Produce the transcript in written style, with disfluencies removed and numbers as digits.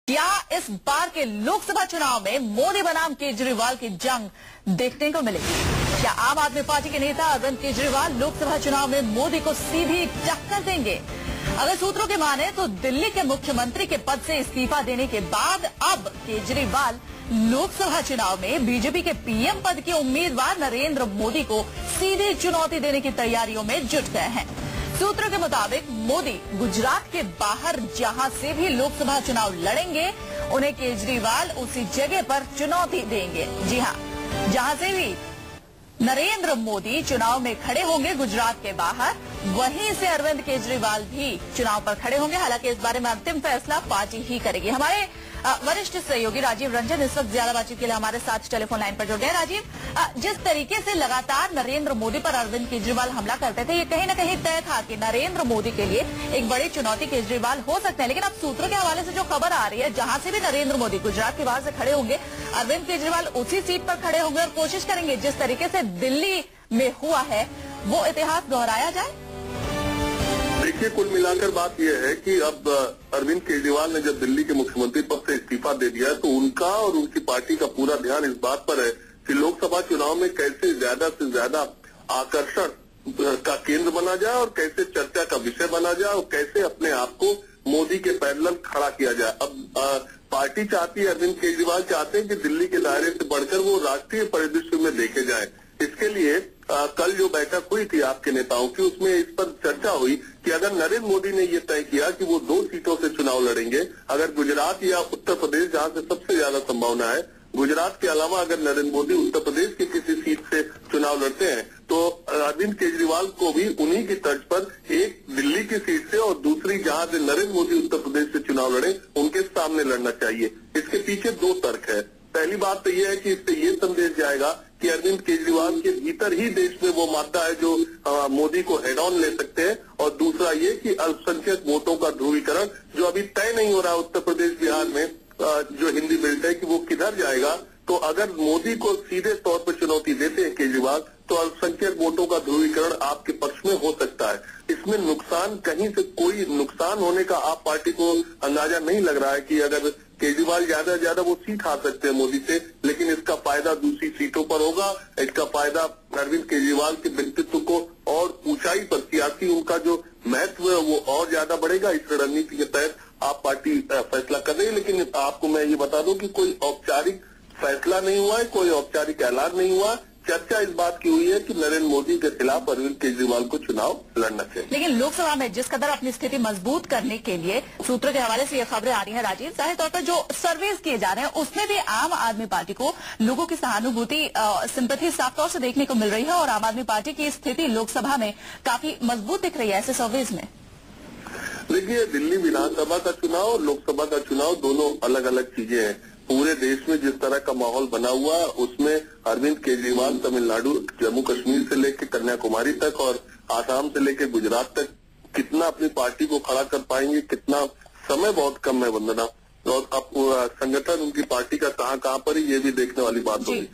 क्या इस बार के लोकसभा चुनाव में मोदी बनाम केजरीवाल की जंग देखने को मिलेगी? क्या आम आदमी पार्टी के नेता अरविंद केजरीवाल लोकसभा चुनाव में मोदी को सीधी टक्कर देंगे? अगर सूत्रों के माने तो दिल्ली के मुख्यमंत्री के पद से इस्तीफा देने के बाद अब केजरीवाल लोकसभा चुनाव में बीजेपी के पीएम पद के उम्मीदवार नरेंद्र मोदी को सीधी चुनौती देने की तैयारियों में जुट गए हैं। सूत्रों के मुताबिक मोदी गुजरात के बाहर जहां से भी लोकसभा चुनाव लड़ेंगे, उन्हें केजरीवाल उसी जगह पर चुनौती देंगे। जी हां, जहां से भी नरेंद्र मोदी चुनाव में खड़े होंगे गुजरात के बाहर, वहीं से अरविंद केजरीवाल भी चुनाव पर खड़े होंगे। हालांकि इस बारे में अंतिम फैसला पार्टी ही करेगी। हमारे वरिष्ठ सहयोगी राजीव रंजन इस वक्त ज्यादा बातचीत के लिए हमारे साथ टेलीफोन लाइन पर जुड़ गए। राजीव, जिस तरीके से लगातार नरेंद्र मोदी पर अरविंद केजरीवाल हमला करते थे, ये कहीं न कहीं तय था कि नरेंद्र मोदी के लिए एक बड़ी चुनौती केजरीवाल हो सकते हैं। लेकिन अब सूत्रों के हवाले से जो खबर आ रही है, जहां से भी नरेंद्र मोदी गुजरात के बाहर से खड़े होंगे, अरविंद केजरीवाल उसी सीट पर खड़े होंगे और कोशिश करेंगे जिस तरीके से दिल्ली में हुआ है वो इतिहास दोहराया जाए। देखिए, कुल मिलाकर बात यह है कि अब अरविंद केजरीवाल ने जब दिल्ली के मुख्यमंत्री पद से इस्तीफा दे दिया है, तो उनका और उनकी पार्टी का पूरा ध्यान इस बात पर है कि लोकसभा चुनाव में कैसे ज्यादा से ज्यादा आकर्षण का केंद्र बना जाए और कैसे चर्चा का विषय बना जाए और कैसे अपने आप को मोदी के पैरेलल खड़ा किया जाए। अब पार्टी चाहती है, अरविंद केजरीवाल चाहते हैं कि दिल्ली के दायरे से बढ़कर वो राष्ट्रीय परिदृश्य में देखे जाए। इसके लिए कल जो बैठक हुई थी आपके नेताओं की, उसमें इस पर चर्चा हुई कि अगर नरेंद्र मोदी ने ये तय किया कि वो 2 सीटों से चुनाव लड़ेंगे, अगर गुजरात या उत्तर प्रदेश जहां से सबसे ज्यादा संभावना है, गुजरात के अलावा अगर नरेंद्र मोदी उत्तर प्रदेश की किसी सीट से चुनाव लड़ते हैं, तो अरविंद केजरीवाल को भी उन्हीं की तर्ज पर एक दिल्ली की सीट से और दूसरी जहां से नरेंद्र मोदी उत्तर प्रदेश से चुनाव लड़े, उनके सामने लड़ना चाहिए। इसके पीछे 2 तर्क है। पहली बात तो यह है कि इससे ये संदेश जाएगा कि अरविंद केजरीवाल के भीतर ही देश में वो मादा है जो मोदी को हेड ऑन ले सकते हैं, और दूसरा ये कि अल्पसंख्यक वोटों का ध्रुवीकरण जो अभी तय नहीं हो रहा है उत्तर प्रदेश बिहार में, जो हिंदी बेल्ट है कि वो किधर जाएगा, तो अगर मोदी को सीधे तौर पर चुनौती देते हैं केजरीवाल, तो अल्पसंख्यक वोटों का ध्रुवीकरण आपके पक्ष में हो सकता है। इसमें नुकसान, कहीं से कोई नुकसान होने का आप पार्टी को अंदाजा नहीं लग रहा है कि अगर केजरीवाल ज्यादा से ज्यादा वो सीट हार सकते हैं मोदी से, लेकिन इसका फायदा दूसरी सीटों पर होगा। इसका फायदा अरविंद केजरीवाल के व्यक्तित्व को और ऊंचाई पर, सियासी उनका जो महत्व है वो और ज्यादा बढ़ेगा। इस रणनीति के तहत आप पार्टी फैसला कर रही है। लेकिन आपको मैं ये बता दूं कि कोई औपचारिक फैसला नहीं हुआ है, कोई औपचारिक ऐलान नहीं हुआ। चर्चा इस बात की हुई है कि नरेंद्र मोदी के खिलाफ अरविंद केजरीवाल को चुनाव लड़ना चाहिए। लेकिन लोकसभा में जिस कदर अपनी स्थिति मजबूत करने के लिए सूत्रों के हवाले से ये खबरें आ रही हैं राजीव, जाहिर तौर पर जो सर्वेज किए जा रहे हैं उसमें भी आम आदमी पार्टी को लोगों की सहानुभूति, सिंपैथी साफ तौर से देखने को मिल रही है और आम आदमी पार्टी की स्थिति लोकसभा में काफी मजबूत दिख रही है ऐसे सर्वेज में। देखिए, दिल्ली विधानसभा का चुनाव और लोकसभा का चुनाव दोनों अलग अलग चीजें हैं। पूरे देश में जिस तरह का माहौल बना हुआ है, उसमें अरविंद केजरीवाल तमिलनाडु, जम्मू कश्मीर से लेकर कन्याकुमारी तक और आसाम से लेकर गुजरात तक कितना अपनी पार्टी को खड़ा कर पाएंगे, कितना समय बहुत कम है वंदना, और अब संगठन उनकी पार्टी का कहां पर है, ये भी देखने वाली बात होगी।